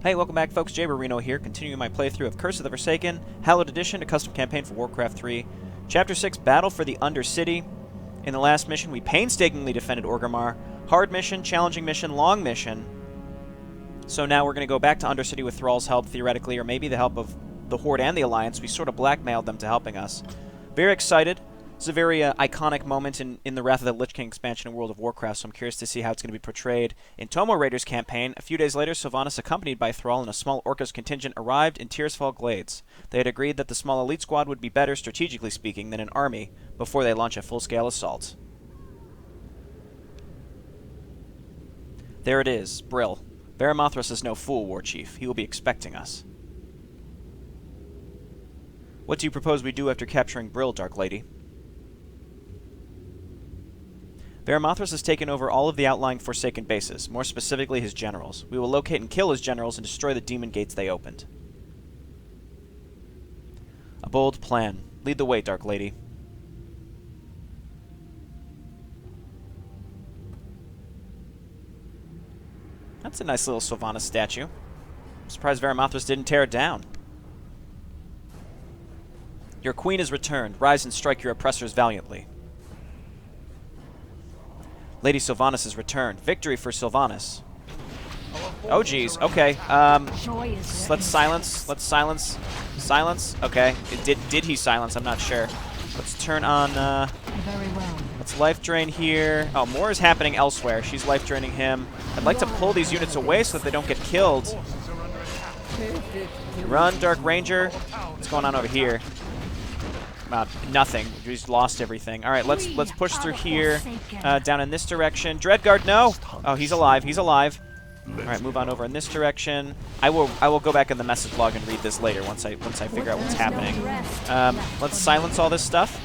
Hey, welcome back folks, Jayborino here, continuing my playthrough of Curse of the Forsaken, Hallowed Edition, a custom campaign for Warcraft 3. Chapter 6, Battle for the Undercity. In the last mission, we painstakingly defended Orgrimmar. Hard mission, challenging mission, long mission. So now we're going to go back to Undercity with Thrall's help, theoretically, or maybe the help of the Horde and the Alliance. We sort of blackmailed them to helping us. Very excited. It's a very iconic moment in the Wrath of the Lich King expansion in World of Warcraft, so I'm curious to see how it's going to be portrayed in Tomoraider's campaign. A few days later, Sylvanas, accompanied by Thrall and a small Orcus contingent, arrived in Tearsfall Glades. They had agreed that the small elite squad would be better, strategically speaking, than an army before they launch a full-scale assault. There it is, Brill. Varimathras is no fool, War Chief. He will be expecting us. What do you propose we do after capturing Brill, Dark Lady? Varimathras has taken over all of the outlying Forsaken bases, more specifically his generals. We will locate and kill his generals and destroy the demon gates they opened. A bold plan. Lead the way, Dark Lady. That's a nice little Sylvanas statue. I'm surprised Varimathras didn't tear it down. Your queen has returned. Rise and strike your oppressors valiantly. Lady Sylvanas has returned. Victory for Sylvanas. Oh, geez. Okay. Let's silence. Let's silence. Silence. Okay. Did he silence? I'm not sure. Let's turn on... Very well. Let's life drain here. Oh, more is happening elsewhere. She's life draining him. I'd like to pull these units away so that they don't get killed. Run, Dark Ranger. What's going on over here? Nothing. We just lost everything. All right, let's push through here, down in this direction. Dreadguard, no! Oh, he's alive. He's alive. All right, move on over in this direction. I will go back in the message log and read this later once I figure out what's happening. Let's silence all this stuff.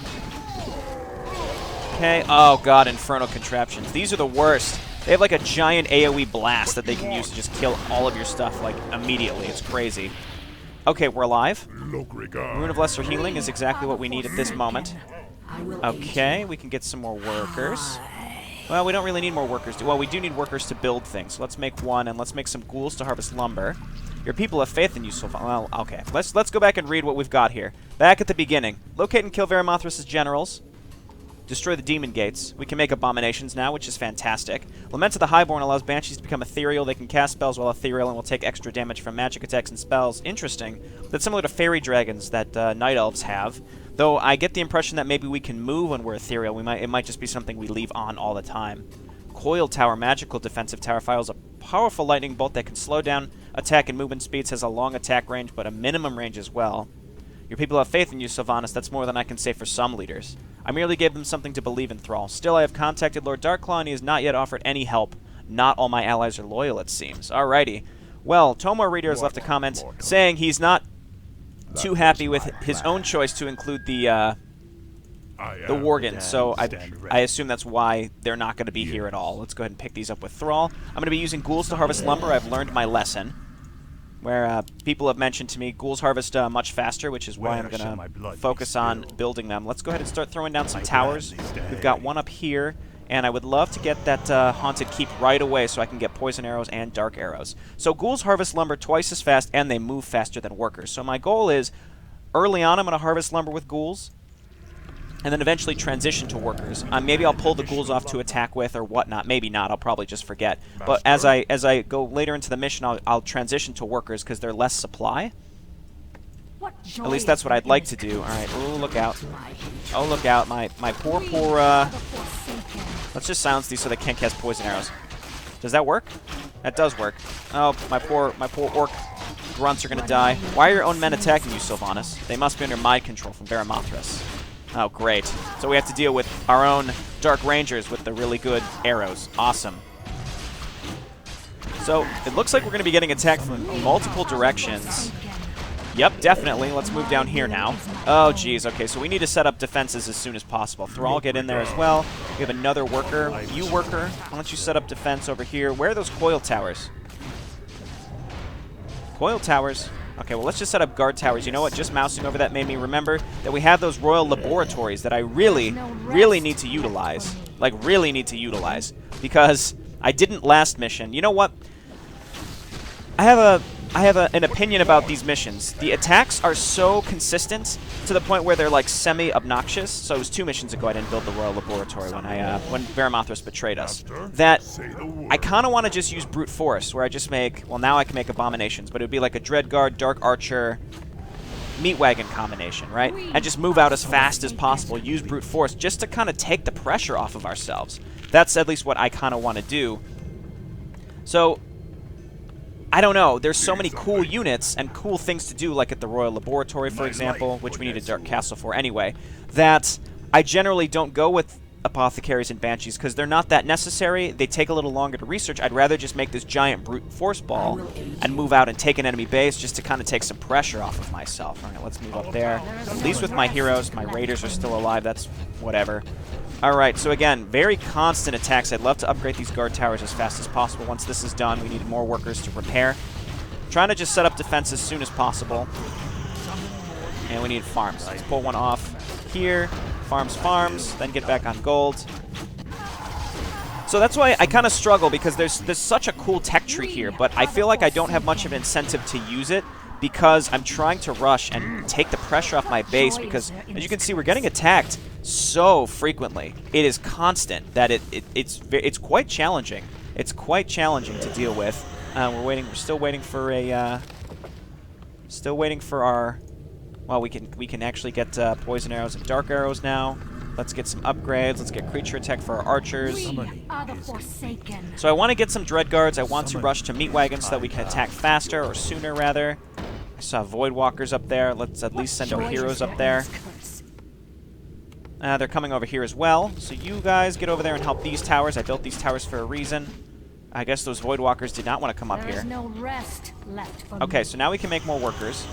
Okay. Oh god, infernal contraptions. These are the worst. They have like a giant AoE blast that they can use to just kill all of your stuff like immediately. It's crazy. Okay, we're alive. Rune of Lesser Healing is exactly what we need at this moment. Okay, we can get some more workers. Well, we don't really need more workers. Well, we do need workers to build things. So let's make one, and let's make some ghouls to harvest lumber. Your people have faith in you, Sylvanas. Well, okay. Let's go back and read what we've got here. Back at the beginning. Locate and kill Varimathras' generals. Destroy the demon gates. We can make abominations now, which is fantastic. Lament of the Highborn allows banshees to become ethereal. They can cast spells while ethereal and will take extra damage from magic attacks and spells. Interesting. That's similar to fairy dragons that night elves have. Though I get the impression that maybe we can move when we're ethereal. It might just be something we leave on all the time. Coil Tower, magical defensive tower, fires a powerful lightning bolt that can slow down attack and movement speeds. Has a long attack range, but a minimum range as well. Your people have faith in you, Sylvanas. That's more than I can say for some leaders. I merely gave them something to believe in, Thrall. Still, I have contacted Lord Darkclaw, and he has not yet offered any help. Not all my allies are loyal, it seems. Alrighty. Well, Tomoraider has left a comment saying he's not too happy with his own choice to include the Worgans, so I assume that's why they're not going to be here at all. Let's go ahead and pick these up with Thrall. I'm going to be using ghouls to harvest lumber. I've learned my lesson. Where people have mentioned to me, ghouls harvest much faster, which is why I'm going to focus on building them. Let's go ahead and start throwing down some towers. We've got one up here, and I would love to get that Haunted Keep right away so I can get poison arrows and dark arrows. So ghouls harvest lumber twice as fast, and they move faster than workers. So my goal is, early on I'm going to harvest lumber with ghouls, and then eventually transition to workers. Maybe I'll pull the ghouls off to attack with or whatnot. Maybe not. I'll probably just forget. But as I go later into the mission, I'll transition to workers because they're less supply. At least that's what I'd like to do. All right. Ooh, look out. Oh, look out. My poor... Let's just silence these so they can't cast poison arrows. Does that work? That does work. Oh, my poor orc grunts are going to die. Why are your own men attacking you, Sylvanas? They must be under mind control from Varimathras. Oh, great. So we have to deal with our own Dark Rangers with the really good arrows. Awesome. So it looks like we're going to be getting attacked from multiple directions. Yep, definitely. Let's move down here now. Oh, geez. Okay, so we need to set up defenses as soon as possible. Thrall, get in there as well. We have another worker. You, worker, why don't you set up defense over here? Where are those coil towers? Coil towers. Okay, well, let's just set up guard towers. You know what? Just mousing over that made me remember that we have those royal laboratories that I really need to utilize. Like, really need to utilize. Because I didn't last mission. You know what? I have I have an opinion about these missions. The attacks are so consistent to the point where they're like semi-obnoxious. So it was 2 missions ago I didn't build the Royal Laboratory when Varimathras betrayed us. That I kind of want to just use brute force, where I just make, well, now I can make abominations, but it would be like a Dreadguard, Dark Archer, Meat Wagon combination, right? And just move out as fast as possible, use brute force, just to kind of take the pressure off of ourselves. That's at least what I kind of want to do. So I don't know. There's so many cool units and cool things to do, like at the Royal Laboratory, for example, which we need a Dark Castle for anyway, that I generally don't go with Apothecaries and Banshees because they're not that necessary. They take a little longer to research. I'd rather just make this giant brute force ball and move out and take an enemy base just to kind of take some pressure off of myself. All right, let's move up there. At least with my heroes, my raiders are still alive. That's whatever. All right, so again, very constant attacks. I'd love to upgrade these guard towers as fast as possible. Once this is done, we need more workers to repair. Trying to just set up defense as soon as possible. And we need farms. Let's pull one off here. Farms, then get back on gold. So that's why I kind of struggle, because there's such a cool tech tree here, but I feel like I don't have much of an incentive to use it because I'm trying to rush and take the pressure off my base, because as you can see, we're getting attacked so frequently. It is constant that it's quite challenging. It's quite challenging to deal with. We're still waiting for our. Well, we can actually get poison arrows and dark arrows now. Let's get some upgrades. Let's get creature attack for our archers. So I want to get some dread guards. I want to rush to meat wagons so that we can attack faster, or sooner rather. I saw void walkers up there. Let's at least send our heroes up there. They're coming over here as well. So you guys get over there and help these towers. I built these towers for a reason. I guess those void walkers did not want to come up here. Okay, so now we can make more workers.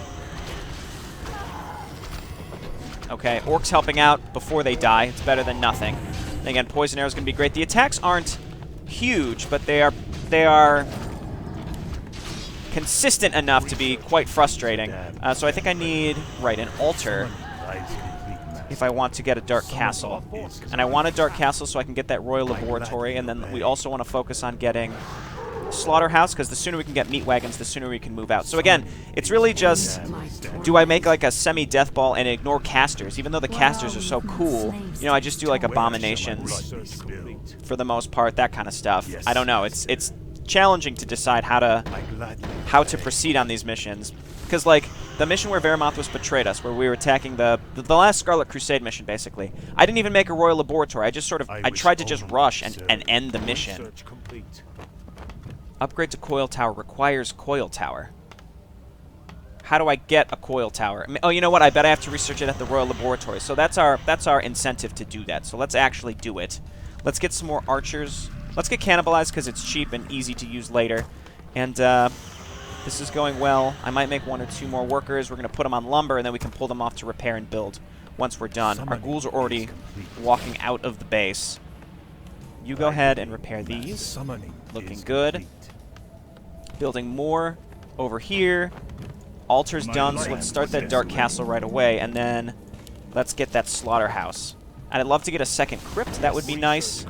Okay, orcs helping out before they die. It's better than nothing. And again, poison arrow is going to be great. The attacks aren't huge, but they are consistent enough to be quite frustrating. So I think I need, an altar if I want to get a Dark Castle. And I want a Dark Castle so I can get that Royal Laboratory, and then we also want to focus on getting Slaughterhouse, because the sooner we can get meat wagons, the sooner we can move out. So again, it's really just, do I make like a semi-death ball and ignore casters? Even though the casters are so cool, you know, I just do like abominations for the most part, that kind of stuff. I don't know. It's challenging to decide how to proceed on these missions, because like the mission where Varimathras betrayed us, where we were attacking the last Scarlet Crusade mission, basically, I didn't even make a Royal Laboratory. I tried to just rush and end the mission. Upgrade to coil tower requires coil tower. How do I get a coil tower? Oh, you know what? I bet I have to research it at the Royal Laboratory. So that's our incentive to do that. So let's actually do it. Let's get some more archers. Let's get cannibalized because it's cheap and easy to use later. And this is going well. I might make 1 or 2 more workers. We're going to put them on lumber, and then we can pull them off to repair and build once we're done. Our ghouls are already walking out of the base. You go ahead and repair these. Looking good. Building more over here. Altar's done, so let's start that Dark Castle right away, and then let's get that Slaughterhouse. And I'd love to get a second crypt. That would be nice.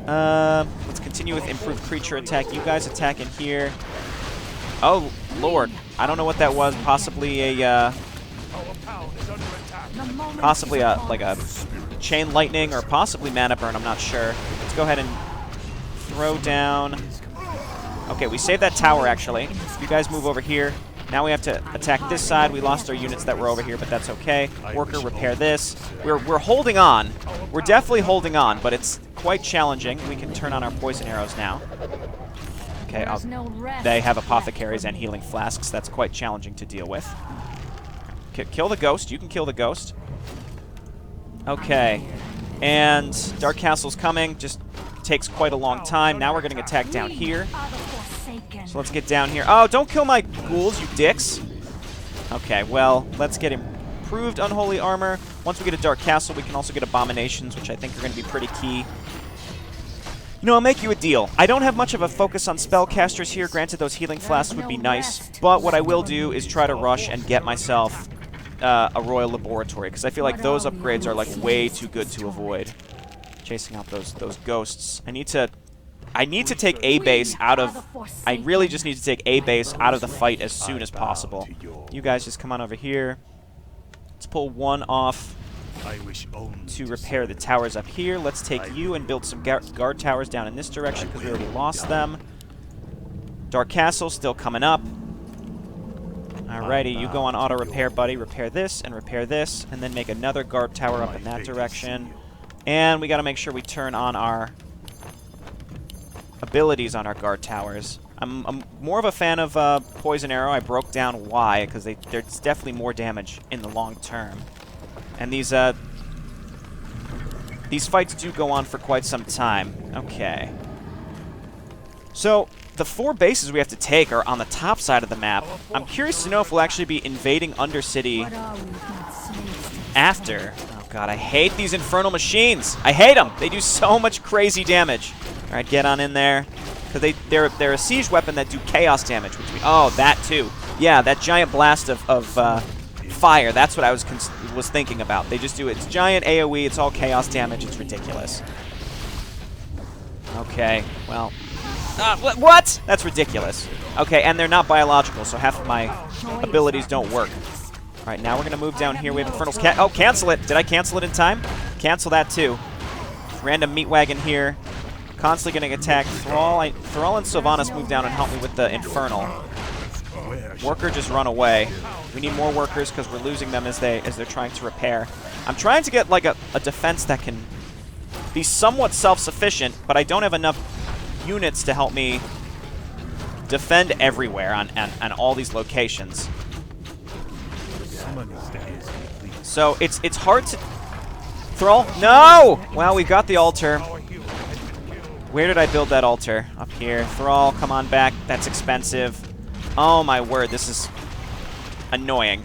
Let's continue with improved creature attack. You guys attack in here. Oh, Lord. I don't know what that was. Possibly a chain lightning, or possibly mana burn. I'm not sure. Let's go ahead and throw down. Okay, we saved that tower, actually. You guys move over here. Now we have to attack this side. We lost our units that were over here, but that's okay. Worker, repair this. We're holding on. We're definitely holding on, but it's quite challenging. We can turn on our poison arrows now. Okay, they have apothecaries and healing flasks. That's quite challenging to deal with. Kill the ghost. You can kill the ghost. Okay. And Dark Castle's coming. Just takes quite a long time. Now we're getting attacked down here. So let's get down here. Oh, don't kill my ghouls, you dicks. Okay, well, let's get improved unholy armor. Once we get a Dark Castle, we can also get abominations, which I think are going to be pretty key. You know, I'll make you a deal. I don't have much of a focus on spellcasters here. Granted, those healing flasks would be nice. But what I will do is try to rush and get myself a Royal Laboratory, because I feel like those upgrades are like way too good to avoid. Chasing out those ghosts. I need to I need to take a base out of... I really just need to take a base out of the fight as soon as possible. You guys just come on over here. Let's pull one off to repair the towers up here. Let's take you and build some guard towers down in this direction because we already lost them. Dark Castle still coming up. Alrighty, you go on auto repair, buddy. Repair this, and then make another guard tower up in that direction. And we got to make sure we turn on our abilities on our guard towers. I'm more of a fan of Poison Arrow. I broke down why, because there's definitely more damage in the long term. And these fights do go on for quite some time. Okay. So, the 4 bases we have to take are on the top side of the map. I'm curious to know if we'll actually be invading Undercity after. Oh god, I hate these infernal machines. I hate them. They do so much crazy damage. All right, get on in there. Because they're a siege weapon that do chaos damage. Which that too. Yeah, that giant blast of fire. That's what I was thinking about. They just do it's giant AoE. It's all chaos damage. It's ridiculous. Okay, well... what? That's ridiculous. Okay, and they're not biological, so half of my abilities don't work. All right, now we're going to move down here. We have Infernal's Cat. Oh, cancel it. Did I cancel it in time? Cancel that, too. Random meat wagon here. Constantly going to attack Thrall. Thrall and Sylvanas move down and help me with the Infernal. Worker just run away. We need more workers because we're losing them as they're trying to repair. I'm trying to get, like, a defense that can be somewhat self-sufficient, but I don't have enough units to help me defend everywhere on all these locations. So it's hard to... Thrall? No! Well, we got the altar. Where did I build that altar? Up here. Thrall, come on back. That's expensive. Oh my word, this is annoying.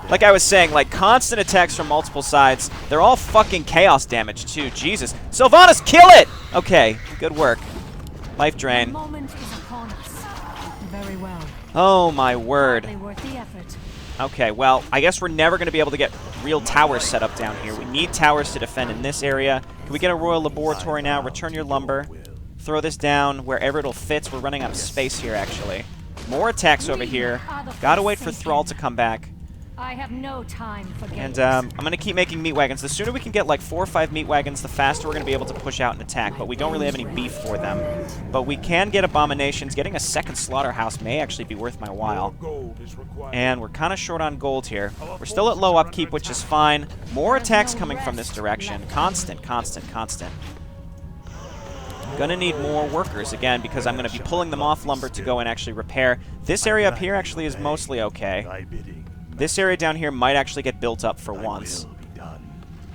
Like I was saying, like constant attacks from multiple sides. They're all fucking chaos damage too. Jesus. Sylvanas, kill it! Okay, good work. Life drain. Very well. Oh my word. Worth the effort. Okay, well, I guess we're never going to be able to get real towers set up down here. We need towers to defend in this area. Can we get a Royal Laboratory now? Return your lumber. Throw this down wherever it'll fit. We're running out of space here, actually. More attacks over here. Gotta wait for Thrall to come back. I have no time for games. And I'm going to keep making meat wagons. The sooner we can get like 4 or 5 meat wagons, the faster we're going to be able to push out and attack. But we don't really have any beef for them. But we can get abominations. Getting a second slaughterhouse may actually be worth my while. And we're kind of short on gold here. We're still at low upkeep, which is fine. More attacks coming from this direction. Constant. Gonna need more workers again because I'm going to be pulling them off lumber to go and actually repair. This area up here actually is mostly okay. This area down here might actually get built up for once.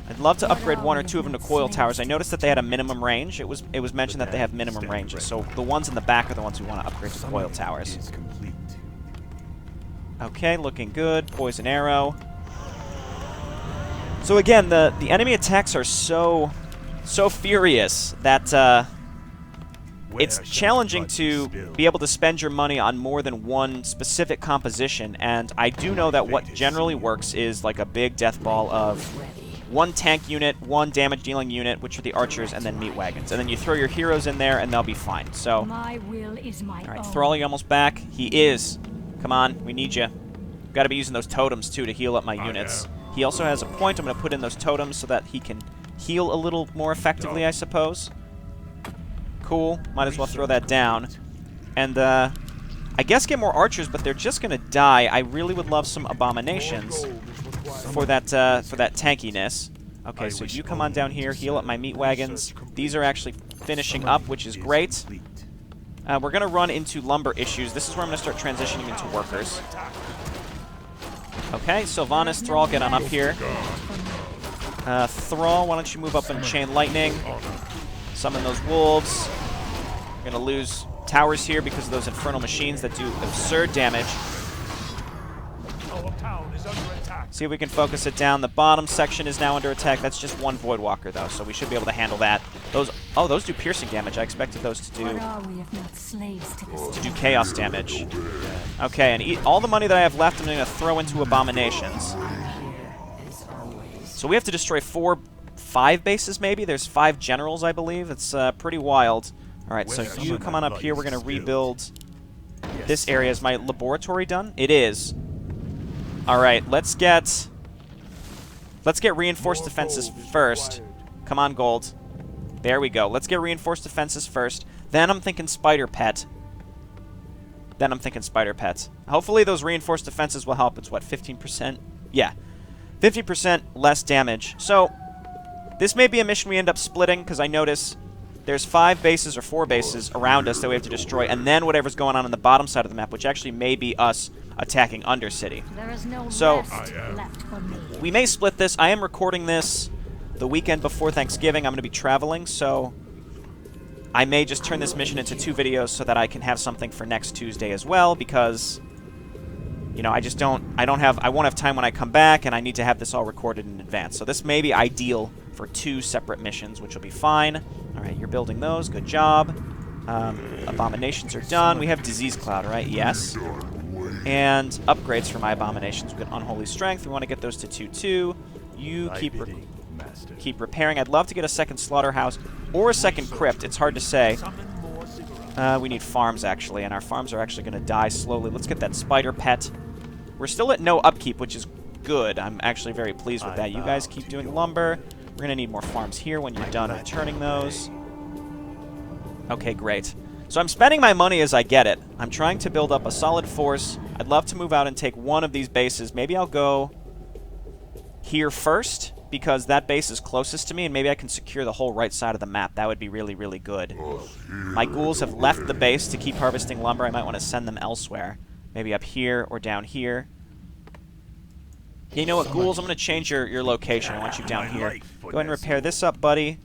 I'd love to upgrade 1 or 2 of them to coil towers. I noticed that they had a minimum range. It was mentioned that they have minimum ranges, so the ones in the back are the ones we want to upgrade to coil towers. Okay, looking good. Poison arrow. So again, the enemy attacks are so furious that it's challenging to be able to spend your money on more than one specific composition, and I do know that what generally works is like a big death ball of 1 tank unit, 1 damage-dealing unit, which are the archers, and then meat wagons. And then you throw your heroes in there, and they'll be fine. So, my will is my all right, own. Thrall, you almost back? He is. Come on, we need you. Got to be using those totems, too, to heal up my units. He also has a point. I'm going to put in those totems so that he can heal a little more effectively, I suppose. Cool. Might as well throw that down. And, I guess get more archers, but they're just going to die. I really would love some abominations for that tankiness. Okay, so you come on down here, heal up my meat wagons. These are actually finishing up, which is great. We're going to run into lumber issues. This is where I'm going to start transitioning into workers. Okay, Sylvanas, Thrall, get on up here. Thrall, why don't you move up and chain lightning? Summon those wolves. We're going to lose towers here because of those infernal machines that do absurd damage. See if we can focus it down. The bottom section is now under attack. That's just 1 Voidwalker, though, so we should be able to handle that. Those do piercing damage. I expected those to do chaos damage. Okay, and all the money that I have left, I'm going to throw into abominations. So we have to destroy 5 bases, maybe? There's 5 generals, I believe. It's pretty wild. Alright, so you come on up here. We're going to rebuild this area. Is my laboratory done? It is. Alright, let's get reinforced defenses first. Come on, gold. There we go. Let's get reinforced defenses first. Then I'm thinking spider pet. Hopefully those reinforced defenses will help. It's what, 15%? Yeah. 50% less damage. So, this may be a mission we end up splitting, because I notice there's 5 bases or 4 bases around us that we have to destroy, and then whatever's going on the bottom side of the map, which actually may be us attacking Undercity. There is no So, rest left for me. we may split this. I am recording this the weekend before Thanksgiving. I'm going to be traveling, so I may just turn this mission into 2 videos so that I can have something for next Tuesday as well, because, you know, I won't have time when I come back, and I need to have this all recorded in advance. So this may be ideal for 2 separate missions, which will be fine. Alright, you're building those. Good job. Abominations are done. We have Disease Cloud, right? Yes. And upgrades for my abominations. We've got Unholy Strength. We want to get those to 2-2. You keep repairing. I'd love to get a second slaughterhouse or a second crypt. It's hard to say. We need farms, actually, and our farms are actually going to die slowly. Let's get that spider pet. We're still at no upkeep, which is good. I'm actually very pleased with that. You guys keep doing lumber. We're going to need more farms here when you're done returning those. Okay, great. So I'm spending my money as I get it. I'm trying to build up a solid force. I'd love to move out and take one of these bases. Maybe I'll go here first, because that base is closest to me, and maybe I can secure the whole right side of the map. That would be really, really good. My ghouls have left the base to keep harvesting lumber. I might want to send them elsewhere. Maybe up here or down here. You know what, ghouls? I'm going to change your location. I want you down here. Go ahead and repair this up, buddy.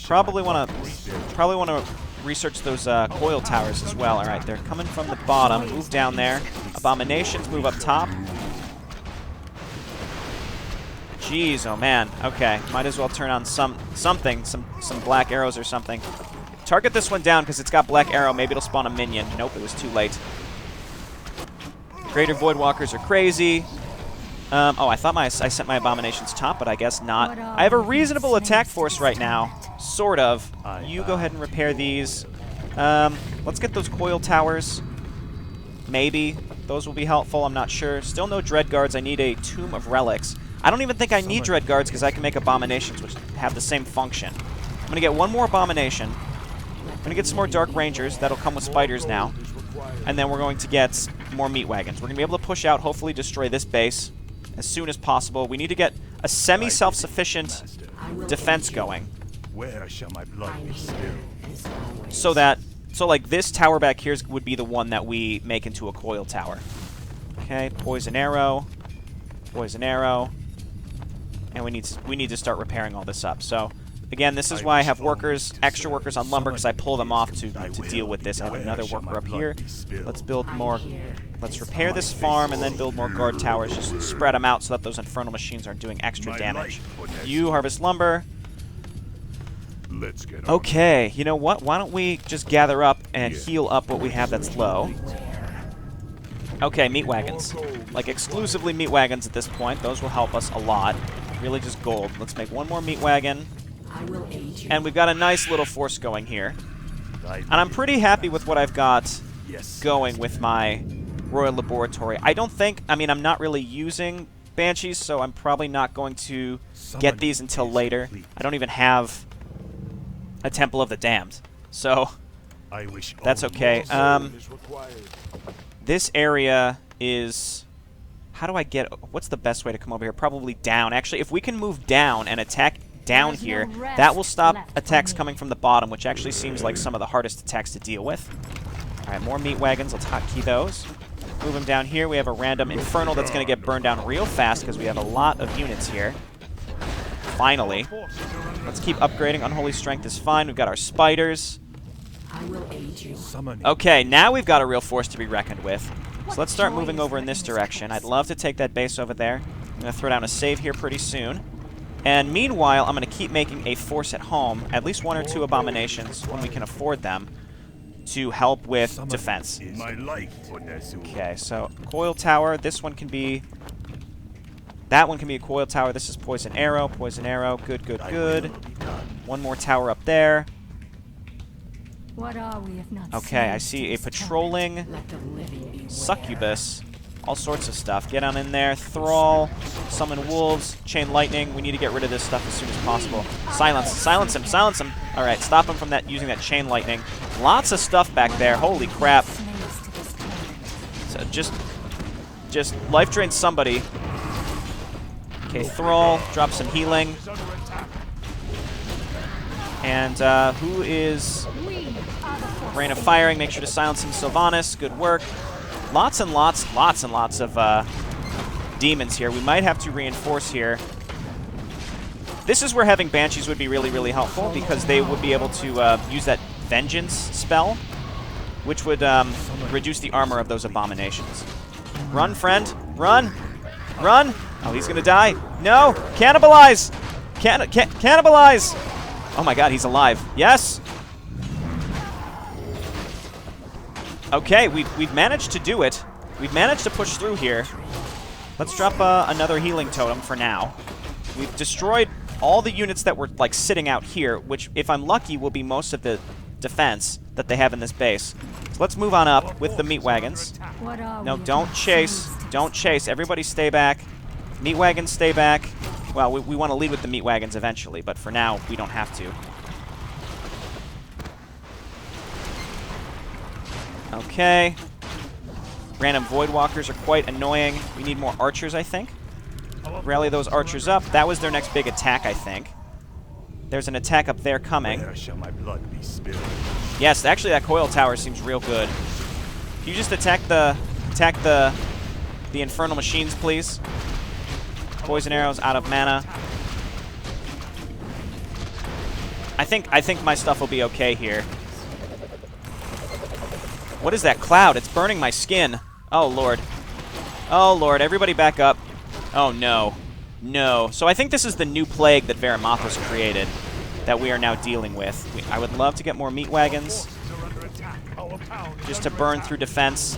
Probably want to research those coil towers as well. All right, they're coming from the bottom. Move down there. Abominations, move up top. Jeez, oh man. Okay, might as well turn on some black arrows or something. Target this one down because it's got black arrow. Maybe it'll spawn a minion. Nope, it was too late. Greater Voidwalkers are crazy. Oh, I thought I sent my abominations top, but I guess not. I have a reasonable attack force right now. Sort of. You go ahead and repair these. Let's get those coil towers. Maybe. Those will be helpful. I'm not sure. Still no Dread Guards. I need a Tomb of Relics. I don't even think I need Dread Guards because I can make abominations, which have the same function. I'm going to get one more abomination. I'm going to get some more Dark Rangers. That'll come with spiders now. And then we're going to get more meat wagons. We're going to be able to push out, hopefully destroy this base as soon as possible. We need to get a semi-self-sufficient defense going. Where shall my blood be spilled? So like this tower back here would be the one that we make into a coil tower. Okay, poison arrow, and we need to start repairing all this up. So again, this is why I have extra workers on lumber, because I pull them off to deal with this. I have another worker up here. Let's build more. Let's repair this farm and then build more guard towers. Just spread them out so that those infernal machines aren't doing extra damage. You harvest lumber. Okay, you know what? Why don't we just gather up and heal up what we have that's low? Okay, meat wagons. Like, exclusively meat wagons at this point. Those will help us a lot. Really just gold. Let's make one more meat wagon. And we've got a nice little force going here. And I'm pretty happy with what I've got going with my Royal Laboratory. I'm not really using Banshees, so I'm probably not going to get these until later. I don't even have a Temple of the Damned, so that's okay. This area is... How do I get... What's the best way to come over here? Probably down. Actually, if we can move down and attack down here, that will stop attacks coming from the bottom, which actually seems like some of the hardest attacks to deal with. Alright, more meat wagons. Let's hotkey those. Move them down here. We have a random Infernal that's going to get burned down real fast because we have a lot of units here. Finally. Let's keep upgrading. Unholy Strength is fine. We've got our spiders. Okay, now we've got a real force to be reckoned with. So let's start moving over in this direction. I'd love to take that base over there. I'm going to throw down a save here pretty soon. And meanwhile, I'm going to keep making a force at home, at least 1 or 2 abominations when we can afford them, to help with defense. Okay, so coil tower. This one can be... That one can be a coil tower. This is poison arrow. Poison arrow. Good, good, good. One more tower up there. What are we if not Okay, I slaves see to a this patrolling Let the living beware. succubus. All sorts of stuff. Get on in there. Thrall. Summon wolves. Chain lightning. We need to get rid of this stuff as soon as possible. Silence. Silence him. Silence him. All right, stop him from that using that chain lightning. Lots of stuff back there. Holy crap. slaves to this tyrant? So just life drain somebody. Okay, Thrall. Drop some healing. And who is We are the force. Rain of Firing? Make sure to silence him. Sylvanas. Good work. Lots and lots of demons here. We might have to reinforce here. This is where having Banshees would be really, really helpful because they would be able to use that Vengeance spell, which would reduce the armor of those abominations. Run, friend. Run. Run. Oh, he's going to die. No. Cannibalize. Cannibalize. Oh, my God. He's alive. Yes. Okay, we've managed to do it. We've managed to push through here. Let's drop another healing totem for now. We've destroyed all the units that were like sitting out here, which, if I'm lucky, will be most of the defense that they have in this base. So let's move on up with the meat wagons. What are No, we if don't not chase. slaves to Don't chase. Everybody stay back. Meat wagons, stay back. Well, we want to lead with the meat wagons eventually, but for now, we don't have to. Okay. Random Voidwalkers are quite annoying. We need more archers, I think. Rally those archers up. That was their next big attack, I think. There's an attack up there coming. Where shall my blood be spilled? Yes, actually that coil tower seems real good. Can you just attack the infernal machines, please? Poison arrows out of mana. I think my stuff will be okay here. What is that cloud? It's burning my skin. Oh, Lord. Oh, Lord. Everybody back up. Oh, no. No. So I think this is the new plague that Varimathras created that we are now dealing with. I would love to get more meat wagons just to burn through defense.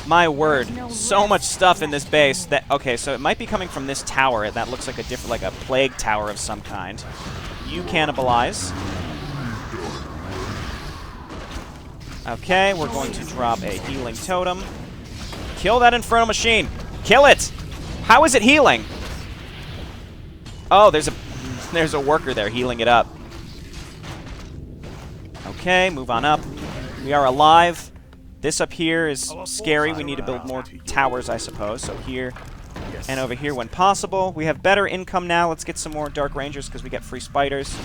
My word. So much stuff in this base. Okay, so it might be coming from this tower. That looks like a plague tower of some kind. You cannibalize. Okay, we're going to drop a healing totem. Kill that infernal machine. Kill it. How is it healing? Oh, there's a worker there healing it up. Okay, move on up. We are alive. This up here is scary. We need to build more towers, I suppose. So here and over here when possible. We have better income now. Let's get some more Dark Rangers because we get free spiders.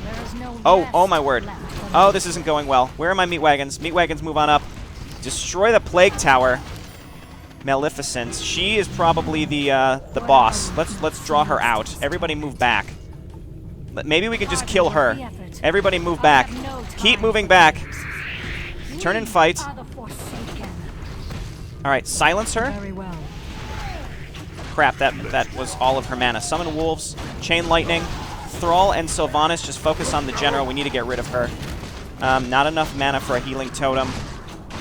There is no Oh my word. left for Oh, this isn't going well. Where are my meat wagons? Meat wagons, move on up. Destroy the plague tower. Maleficent. She is probably the boss. Let's draw her out. Everybody move back. Maybe we can just kill her. Everybody move back. Keep moving back. Turn and fight. are the forsaken. All right, silence her. Very well. Crap, that was all of her mana. Summon wolves. Chain lightning. Thrall and Sylvanas, just focus on the general. We need to get rid of her. Not enough mana for a healing totem.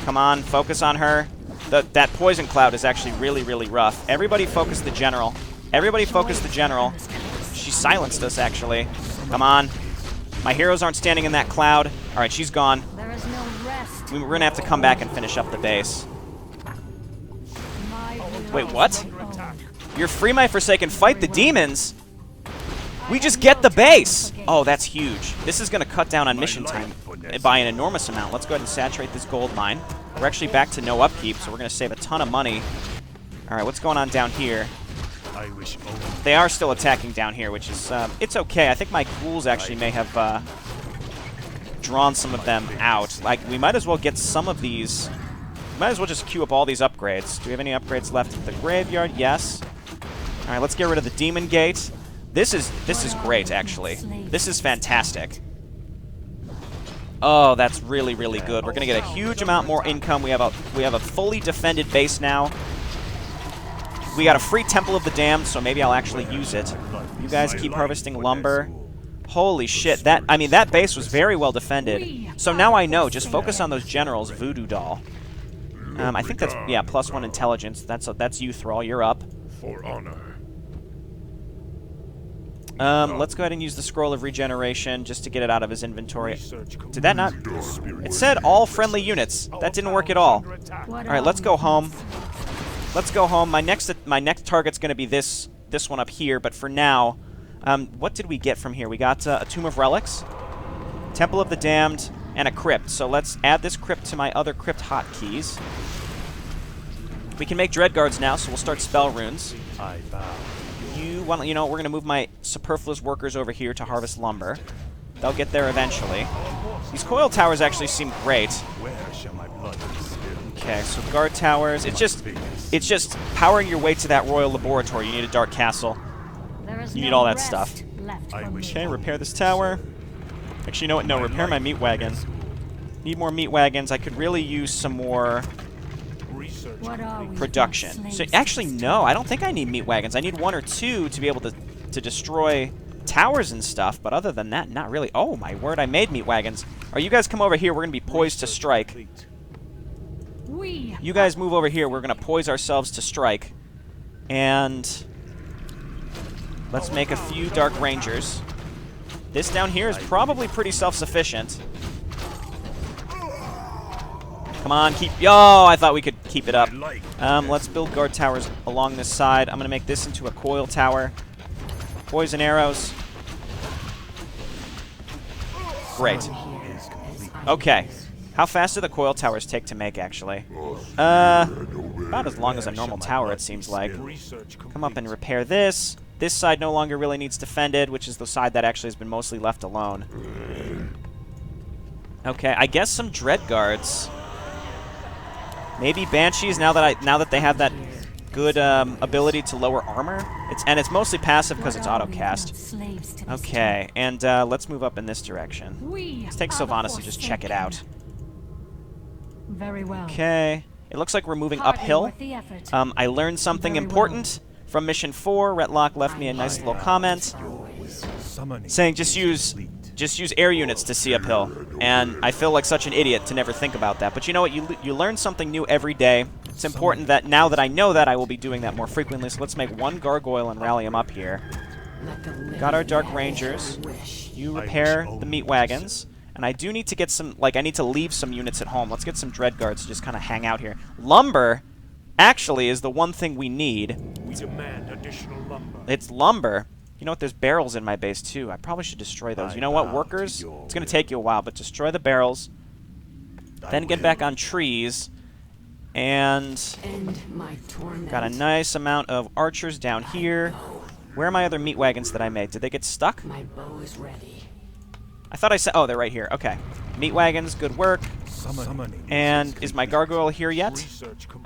Come on, focus on her. That poison cloud is actually really, really rough. Everybody focus the general. Everybody focus the general. She silenced us, actually. Come on. My heroes aren't standing in that cloud. All right, she's gone. There is no rest. We're going to have to come back and finish up the base. My will Wait, is what? my own. You're free, my Forsaken. Fight the demons. We just get the base. Oh, that's huge. This is going to cut down on mission time by an enormous amount. Let's go ahead and saturate this gold mine. We're actually back to no upkeep, so we're going to save a ton of money. All right, what's going on down here? I wish only They are still attacking down here, which is, it's okay. I think my ghouls actually may have drawn some of them out. Like, we might as well get some of these. Might as well just queue up all these upgrades. Do we have any upgrades left at the graveyard? Yes. All right, let's get rid of the Demon Gate. This is great, actually. This is fantastic. Oh, that's really, really good. We're gonna get a huge amount more income. We have a fully defended base now. We got a free Temple of the Damned, so maybe I'll actually use it. You guys keep harvesting lumber. Holy shit, that base was very well defended. So now I know, just focus on those generals, Voodoo Doll. I think that's, yeah, +1 intelligence. That's you, Thrall, you're up. For honor. Let's go ahead and use the Scroll of Regeneration just to get it out of his inventory. Did that not... It said all friendly units. That didn't work at all. Alright, let's go home. Let's go home. My next target's going to be this one up here, but for now... what did we get from here? We got a Tomb of Relics, Temple of the Damned, and a Crypt. So let's add this Crypt to my other Crypt hotkeys. We can make Dread Guards now, so we'll start spell runes. I bow. You know, we're going to move my superfluous workers over here to harvest lumber. They'll get there eventually. These coil towers actually seem great. Where shall my blood be spilled? Okay, so guard towers. It's just powering your way to that royal laboratory. You need a dark castle. You need all that stuff. Okay, repair this tower. Actually, you know what? No, repair my meat wagon. Need more meat wagons. I could really use some more production. So actually, no, I don't think I need meat wagons. I need 1 or 2 to be able to destroy towers and stuff. But other than that, not really. Oh my word! I made meat wagons. All right, you guys come over here. We're gonna be poised to strike. You guys move over here. We're gonna poise ourselves to strike, and let's make a few Dark Rangers. This down here is probably pretty self-sufficient. Come on, keep... Oh, I thought we could keep it up. Let's build guard towers along this side. I'm going to make this into a coil tower. Poison arrows. Great. Okay. How fast do the coil towers take to make, actually? About as long as a normal tower, it seems like. Come up and repair this. This side no longer really needs defended, which is the side that actually has been mostly left alone. Okay, I guess some Dread Guards. Maybe Banshees now that they have that good ability to lower armor. It's mostly passive because it's auto-cast. Okay, and let's move up in this direction. Let's take Sylvanas and just check it out. Very well. Okay, it looks like we're moving uphill. I learned something important from Mission 4. Retlock left me a nice little comment saying just use air units to see uphill. And I feel like such an idiot to never think about that. But you know what? You learn something new every day. It's important that now that I know that, I will be doing that more frequently. So let's make 1 gargoyle and rally him up here. Got our Dark Rangers. You repair the meat wagons. And I do need to get some, I need to leave some units at home. Let's get some Dread Guards to just kind of hang out here. Lumber, actually, is the one thing we need. We demand additional lumber. It's lumber. You know what? There's barrels in my base, too. I probably should destroy those. You know what, workers? It's going to take you a while, but destroy the barrels. Then get back on trees. And got a nice amount of archers down here. Where are my other meat wagons that I made? Did they get stuck? My bow is ready. I thought I said... Oh, they're right here. Okay. Meat wagons, good work. And is my gargoyle here yet?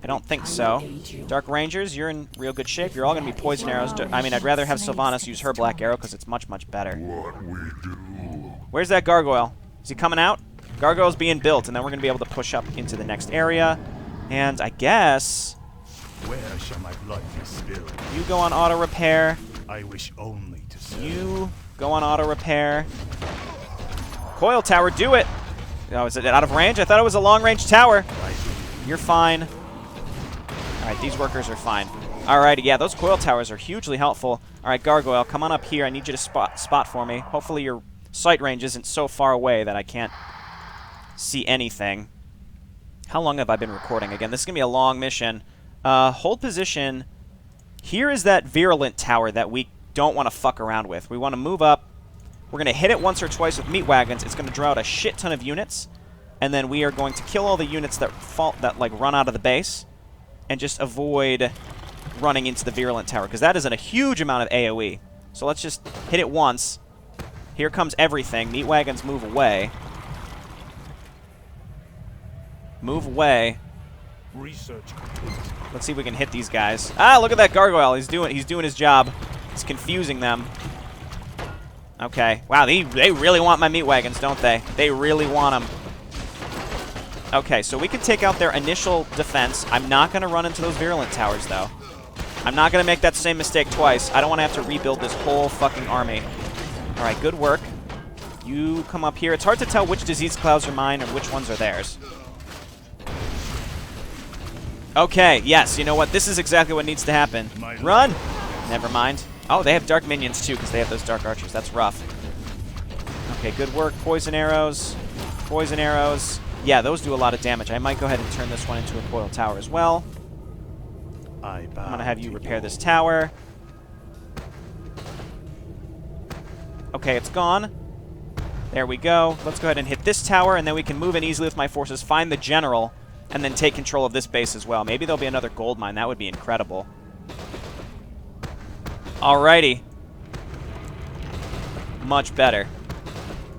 I don't think so. Dark Rangers, you're in real good shape. You're all going to be poison arrows. I mean, I'd rather have Sylvanas use her black arrow because it's much, much better. Where's that gargoyle? Is he coming out? Gargoyle's being built, and then we're going to be able to push up into the next area. And I guess... Where shall my blood be spilled? You go on auto repair. I wish only to serve. You go on auto repair. Coil tower, do it! Oh, is it out of range? I thought it was a long-range tower. You're fine. Alright, these workers are fine. Alrighty, yeah, those coil towers are hugely helpful. Alright, Gargoyle, come on up here. I need you to spot for me. Hopefully your sight range isn't so far away that I can't see anything. How long have I been recording? Again, this is going to be a long mission. Hold position. Here is that virulent tower that we don't want to fuck around with. We want to move up. We're going to hit it once or twice with meat wagons. It's going to draw out a shit ton of units. And then we are going to kill all the units that run out of the base. And just avoid running into the virulent tower. Because that is a huge amount of AoE. So let's just hit it once. Here comes everything. Meat wagons move away. Move away. Research complete. Let's see if we can hit these guys. Ah, look at that gargoyle. He's doing his job. He's confusing them. Okay. Wow, they really want my meat wagons, don't they? They really want them. Okay, so we can take out their initial defense. I'm not going to run into those virulent towers, though. I'm not going to make that same mistake twice. I don't want to have to rebuild this whole fucking army. All right, good work. You come up here. It's hard to tell which disease clouds are mine and which ones are theirs. Okay, yes, you know what? This is exactly what needs to happen. Run! Never mind. Oh, they have dark minions too, because they have those dark archers. That's rough. Okay, good work. Poison arrows. Poison arrows. Yeah, those do a lot of damage. I might go ahead and turn this one into a coil tower as well. I'm going to have you repair this tower. Okay, it's gone. There we go. Let's go ahead and hit this tower, and then we can move in easily with my forces, find the general, and then take control of this base as well. Maybe there'll be another gold mine. That would be incredible. Alrighty. Much better.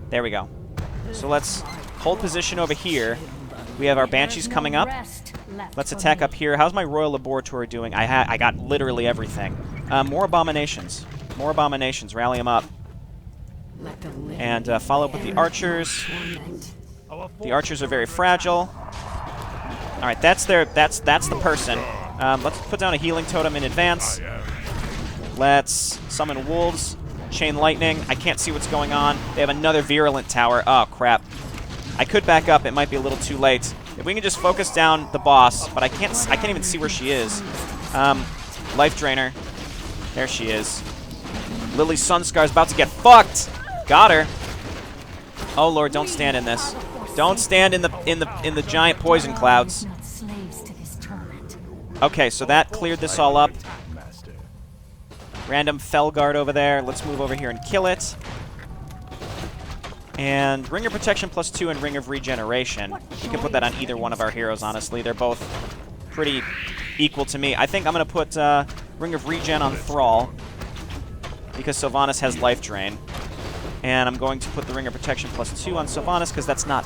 There we go. So let's hold position over here. We have our Banshees coming up. Let's attack up here. How's my Royal Laboratory doing? I got literally everything. More Abominations. More Abominations. Rally them up. And follow up with the Archers. The Archers are very fragile. Alright, that's the person. Let's put down a healing totem in advance. Let's summon wolves. Chain lightning. I can't see what's going on. They have another virulent tower. Oh, crap. I could back up. It might be a little too late. If we can just focus down the boss, but I can't even see where she is. Life Drainer. There she is. Lily's Sunscar is about to get fucked. Got her. Oh lord, don't stand in this. Don't stand in the giant poison clouds. Okay, so that cleared this all up. Random Felguard over there. Let's move over here and kill it. And Ring of Protection +2 and Ring of Regeneration. You can put that on either one of our heroes, honestly. They're both pretty equal to me. I think I'm going to put Ring of Regen on Thrall, because Sylvanas has Life Drain. And I'm going to put the Ring of Protection +2 on Sylvanas, because that's not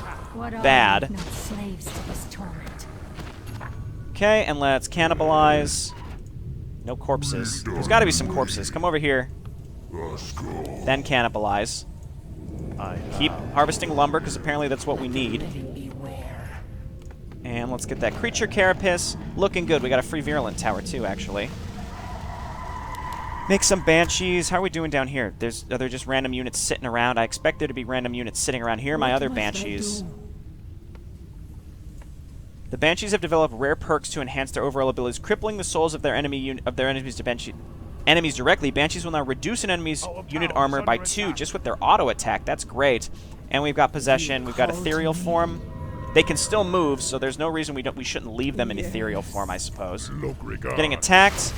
bad. Okay, and let's cannibalize. No corpses. There's got to be some corpses. Come over here. Then cannibalize. Keep harvesting lumber, because apparently that's what we need. And let's get that creature carapace. Looking good. We got a free virulent tower, too, actually. Make some Banshees. How are we doing down here? Are there just random units sitting around? I expect there to be random units sitting around here. My other Banshees. The Banshees have developed rare perks to enhance their overall abilities, crippling the souls of their enemies to enemies directly. Banshees will now reduce an enemy's unit armor by 2 just with their auto attack. That's great. And we've got possession. We've got ethereal form. They can still move, so there's no reason we shouldn't leave them in ethereal form, I suppose. Getting attacked.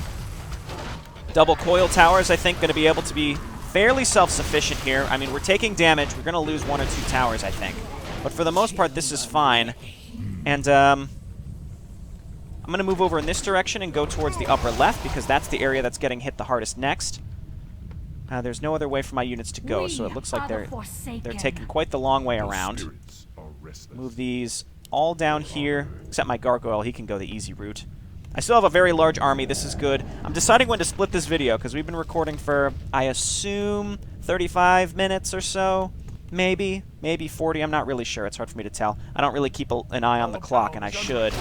Double coil towers, I think, going to be able to be fairly self-sufficient here. I mean, we're taking damage. We're going to lose 1 or 2 towers, I think. But for the most part, this is fine. And I'm going to move over in this direction and go towards the upper left, because that's the area that's getting hit the hardest next. There's no other way for my units to go, so it looks like they're taking quite the long way around. Move these all down here, except my gargoyle. He can go the easy route. I still have a very large army. This is good. I'm deciding when to split this video, because we've been recording for, I assume, 35 minutes or so. Maybe 40. I'm not really sure. It's hard for me to tell. I don't really keep an eye on the clock, and I should.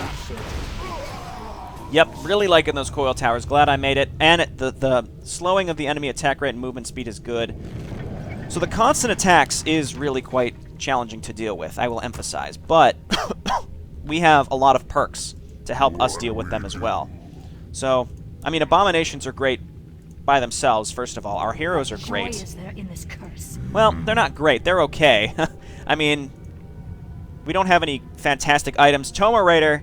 Yep, really liking those coil towers. Glad I made it. And the slowing of the enemy attack rate and movement speed is good. So the constant attacks is really quite challenging to deal with, I will emphasize. But we have a lot of perks to help us deal with them as well. So, I mean, Abominations are great by themselves, first of all. Our heroes are great. Well, they're not great. They're okay. I mean, we don't have any fantastic items. Tomoraider,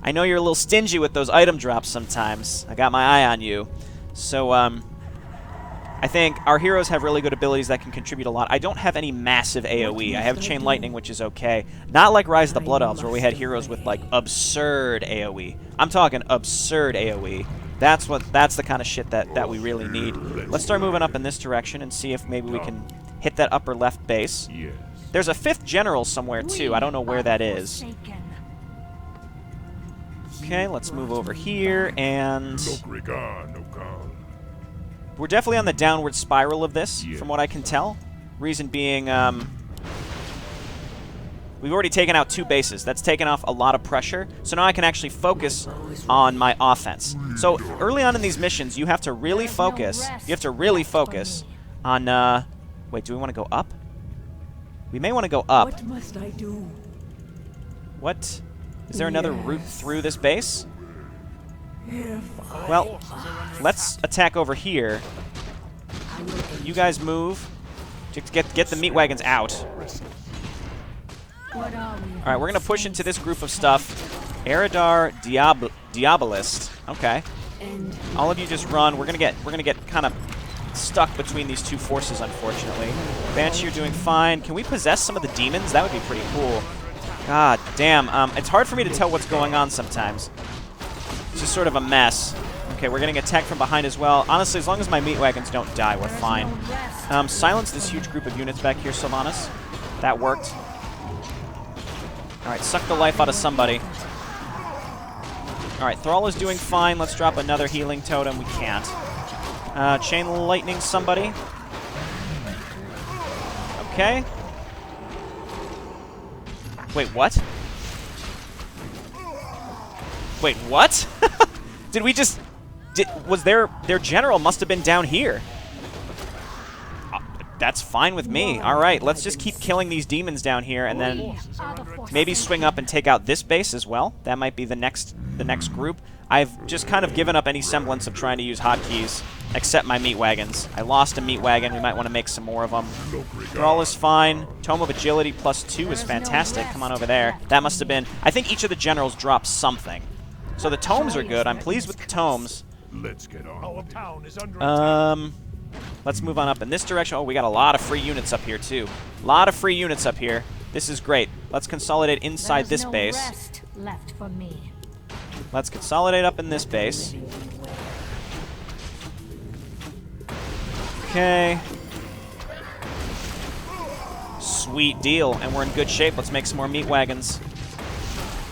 I know you're a little stingy with those item drops sometimes. I got my eye on you. So, I think our heroes have really good abilities that can contribute a lot. I don't have any massive AoE. I have Chain Lightning, which is okay. Not like Rise of the Blood Elves, where we had heroes with, like, absurd AoE. I'm talking absurd AoE. That's the kind of shit that we really need. Let's start moving up in this direction and see if maybe we can hit that upper left base. There's a 5th general somewhere, too. I don't know where that is. Okay, let's move over here, and we're definitely on the downward spiral of this, from what I can tell. Reason being, we've already taken out 2 bases. That's taken off a lot of pressure, so now I can actually focus on my offense. So early on in these missions, you have to really focus. You have to really focus on, wait, do we want to go up? We may want to go up. What must I do? What? Is there another route through this base? Well, let's attack over here. You guys move. Just get the meat wagons out. What are we? All right, we're gonna push into this group of stuff. Eridar Diabolist. Okay. All of you just run. We're gonna get kind of stuck between these two forces, unfortunately. Banshee, you're doing fine. Can we possess some of the demons? That would be pretty cool. God damn. It's hard for me to tell what's going on sometimes. It's just sort of a mess. Okay, we're getting attacked from behind as well. Honestly, as long as my meat wagons don't die, we're fine. Silence this huge group of units back here, Sylvanas. That worked. All right, suck the life out of somebody. All right, Thrall is doing fine. Let's drop another healing totem. We can't. Chain lightning somebody. Okay. Wait, what? Wait, what? Did we just... was their general must have been down here. That's fine with me. All right, let's just keep killing these demons down here, and then maybe swing up and take out this base as well. That might be the next group. I've just kind of given up any semblance of trying to use hotkeys, except my meat wagons. I lost a meat wagon. We might want to make some more of them. Thrall is fine. Tome of Agility +2 is fantastic. Come on over there. That must have been... I think each of the generals dropped something. So the tomes are good. I'm pleased with the tomes. Let's get on. Our town is under let's move on up in this direction. Oh, we got a lot of free units up here, too. A lot of free units up here. This is great. Let's consolidate inside this base. Rest left for me. Let's consolidate up in this base. Okay. Sweet deal. And we're in good shape. Let's make some more meat wagons.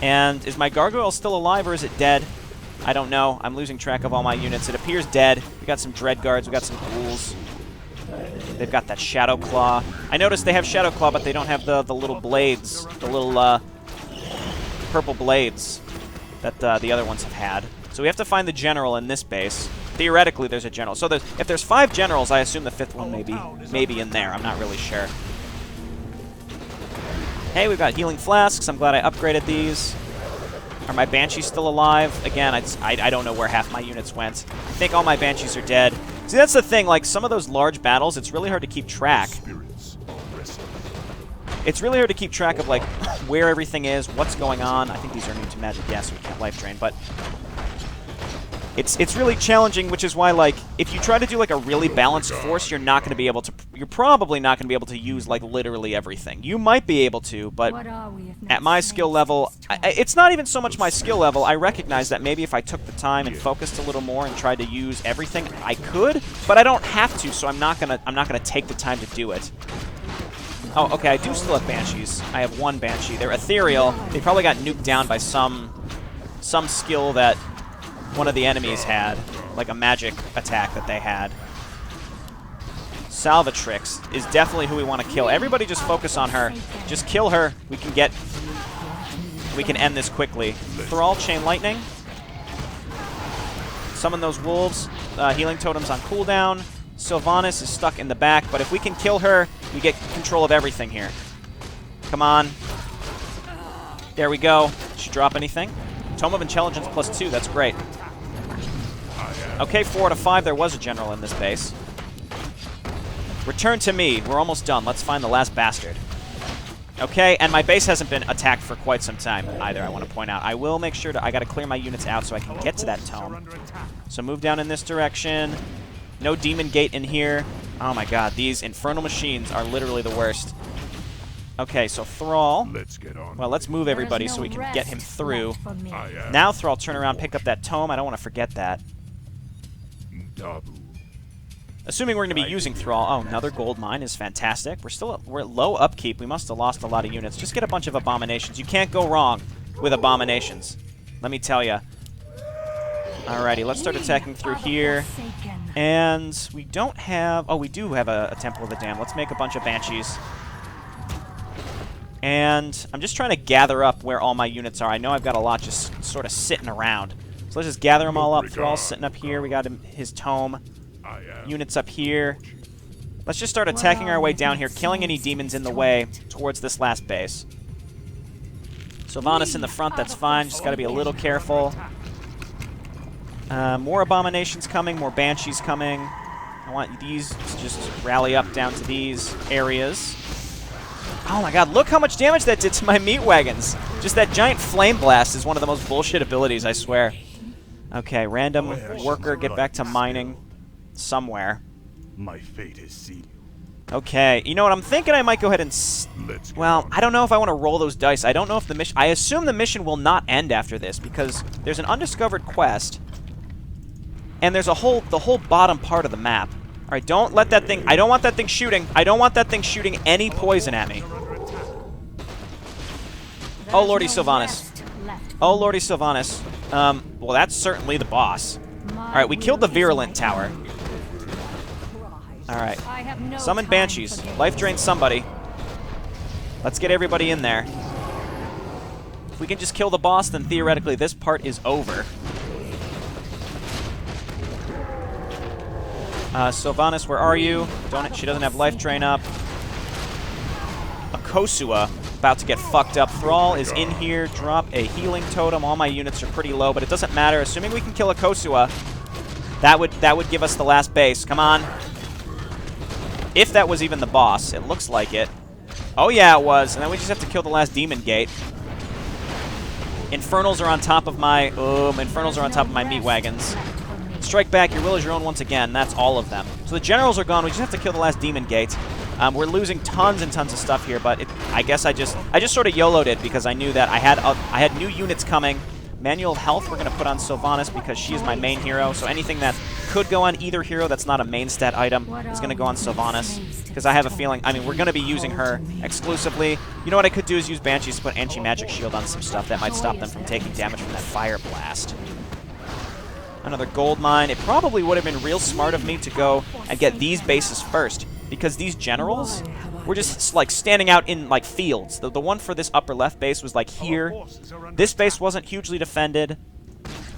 And is my gargoyle still alive or is it dead? I don't know. I'm losing track of all my units. It appears dead. We got some dread guards. We got some ghouls. They've got that shadow claw. I noticed they have shadow claw, but they don't have the little blades, the little purple blades that the other ones have had. So we have to find the general in this base. Theoretically, there's a general. So if there's 5 generals, I assume the 5th one may be in there. I'm not really sure. Hey, we've got healing flasks. I'm glad I upgraded these. Are my Banshees still alive? Again, I don't know where half my units went. I think all my Banshees are dead. See, that's the thing. Like, some of those large battles, it's really hard to keep track. It's really hard to keep track of, like, where everything is, what's going on. I think these are new to Magic, yeah, so we can't life drain, but... It's really challenging, which is why, like, if you try to do, like, a really balanced force, you're not going to be able to... You're probably not going to be able to use, like, literally everything. You might be able to, but at my skill level... it's not even so much my skill level. I recognize that maybe if I took the time and focused a little more and tried to use everything, I could, but I don't have to, so I'm not gonna take the time to do it. Oh, okay, I do still have Banshees. I have 1 Banshee. They're ethereal. They probably got nuked down by some skill that one of the enemies had, like a magic attack that they had. Salvatrix is definitely who we want to kill. Everybody just focus on her. Just kill her. We can end this quickly. Thrall, Chain Lightning. Summon those wolves. Healing totems on cooldown. Sylvanas is stuck in the back, but if we can kill her, we get control of everything here. Come on. There we go. Did she drop anything? Tome of Intelligence +2. That's great. Okay, 4 out of 5. There was a general in this base. Return to me. We're almost done. Let's find the last bastard. Okay, and my base hasn't been attacked for quite some time either, I want to point out. I will make sure I got to clear my units out so I can get to that tome. So move down in this direction. No demon gate in here. Oh my god, these infernal machines are literally the worst. Okay, so Thrall. Well, let's move everybody so we can get him through. Now Thrall, turn around, pick up that tome. I don't want to forget that. Assuming we're going to be using Thrall. Oh, another gold mine is fantastic. We're at low upkeep. We must have lost a lot of units. Just get a bunch of abominations. You can't go wrong with abominations. Let me tell you. Alrighty, let's start attacking through here. And we don't have... Oh, we do have a Temple of the Damned. Let's make a bunch of Banshees. And I'm just trying to gather up where all my units are. I know I've got a lot just sort of sitting around. So let's just gather them all up. Thrall's sitting up here. We got his tome. Units up here. Let's just start attacking our way down here, killing any demons in the way towards this last base. Sylvanas in the front, that's fine. Just got to be a little careful. More abominations coming, more banshees coming. I want these to just rally up down to these areas. Oh my god, look how much damage that did to my meat wagons. Just that giant flame blast is one of the most bullshit abilities, I swear. Okay, random worker, get back to mining somewhere. My fate is sealed. Okay, you know what, I'm thinking I might go ahead and... Well, I don't know if I want to roll those dice. I don't know if the mission... I assume the mission will not end after this, because there's an undiscovered quest, and there's the whole bottom part of the map. Alright, don't let that thing... I don't want that thing shooting. I don't want that thing shooting any poison at me. Oh, Lordy Sylvanas. Oh, Lordy Sylvanas. Well, that's certainly the boss. Alright, we killed the Virulent Tower. Alright. Summon Banshees. Life drain somebody. Let's get everybody in there. If we can just kill the boss, then theoretically this part is over. Sylvanas, where are you? She doesn't have life drain up. Akosua, about to get fucked up. Thrall is in here. Drop a healing totem. All my units are pretty low, but it doesn't matter. Assuming we can kill Akosua, that would give us the last base. Come on. If that was even the boss. It looks like it. Oh yeah, it was. And then we just have to kill the last demon gate. Infernals are on top of my... Infernals are on top of my meat wagons. Strike back. Your will is your own once again. That's all of them. So the generals are gone. We just have to kill the last demon gate. We're losing tons and tons of stuff here, but I guess I just sort of YOLO'd it because I knew that I had new units coming. Manual health we're going to put on Sylvanas because she is my main hero, so anything that could go on either hero that's not a main stat item is going to go on Sylvanas, because I have a feeling, I mean, we're going to be using her exclusively. You know what I could do is use Banshees to put anti-magic shield on some stuff that might stop them from taking damage from that fire blast. Another gold mine. It probably would have been real smart of me to go and get these bases first, because these generals were just like standing out in like fields. The one for this upper left base was like here. This base wasn't hugely defended.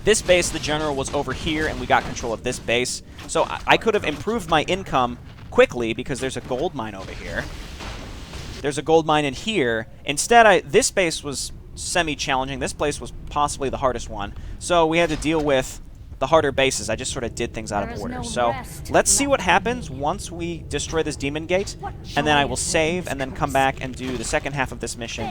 This base, the general was over here, and we got control of this base. So I could have improved my income quickly because there's a gold mine over here. There's a gold mine in here. Instead, this base was semi-challenging. This place was possibly the hardest one. So we had to deal with the harder bases. I just sort of did things out of order. So let's see what happens once we destroy this demon gate, and then I will save and then come back and do the second half of this mission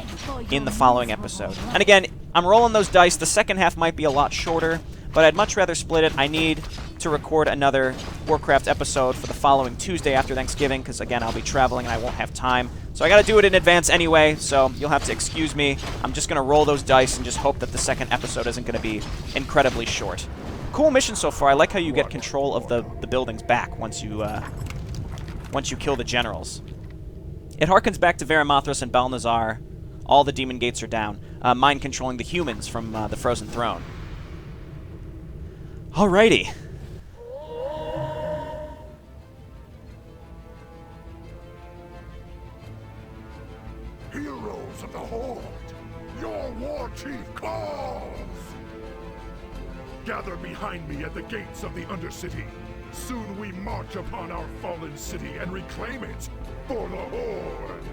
in the following episode. And again, I'm rolling those dice. The second half might be a lot shorter, but I'd much rather split it. I need to record another Warcraft episode for the following Tuesday after Thanksgiving, because again, I'll be traveling and I won't have time. So I gotta do it in advance anyway, so you'll have to excuse me. I'm just gonna roll those dice and just hope that the second episode isn't gonna be incredibly short. Cool mission so far. I like how you get control of the buildings back once you kill the generals. It harkens back to Varimathras and Balnazar. All the demon gates are down. Mind controlling the humans from the Frozen Throne. Alrighty. Heroes of the Horde, your war chief calls! Gather behind me at the gates of the Undercity. Soon we march upon our fallen city and reclaim it for the Horde.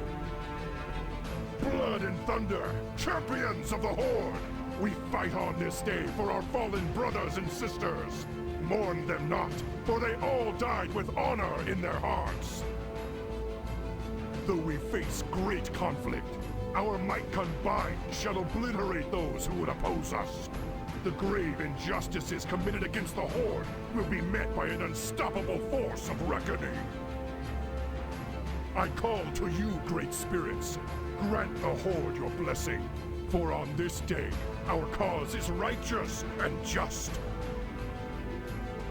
Blood and thunder, champions of the Horde, we fight on this day for our fallen brothers and sisters. Mourn them not, for they all died with honor in their hearts. Though we face great conflict, our might combined shall obliterate those who would oppose us. The grave injustices committed against the Horde will be met by an unstoppable force of reckoning. I call to you, great spirits. Grant the Horde your blessing, for on this day, our cause is righteous and just.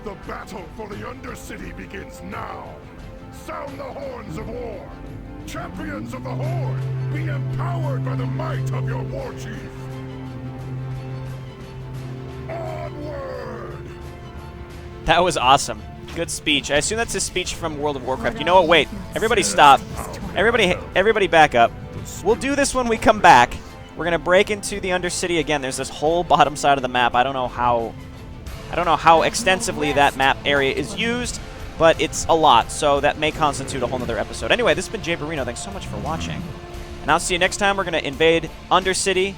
The battle for the Undercity begins now. Sound the horns of war. Champions of the Horde, be empowered by the might of your war chief. Onward! That was awesome. Good speech. I assume that's his speech from World of Warcraft. You know what? Wait. Everybody stop. Everybody back up. We'll do this when we come back. We're going to break into the Undercity again. There's this whole bottom side of the map. I don't know how extensively that map area is used, but it's a lot, so that may constitute a whole nother episode. Anyway, this has been Jayborino. Thanks so much for watching. And I'll see you next time. We're going to invade Undercity,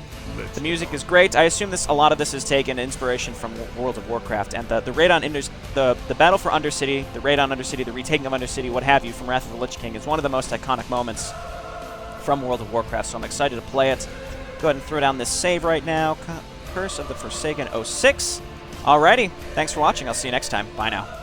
The music is great. I assume a lot of this is taken inspiration from World of Warcraft, and the raid on the battle for Undercity, the raid on Undercity, the retaking of Undercity, what have you, from Wrath of the Lich King is one of the most iconic moments from World of Warcraft. So I'm excited to play it. Go ahead and throw down this save right now. Curse of the Forsaken 06. Alrighty. Thanks for watching. I'll see you next time. Bye now.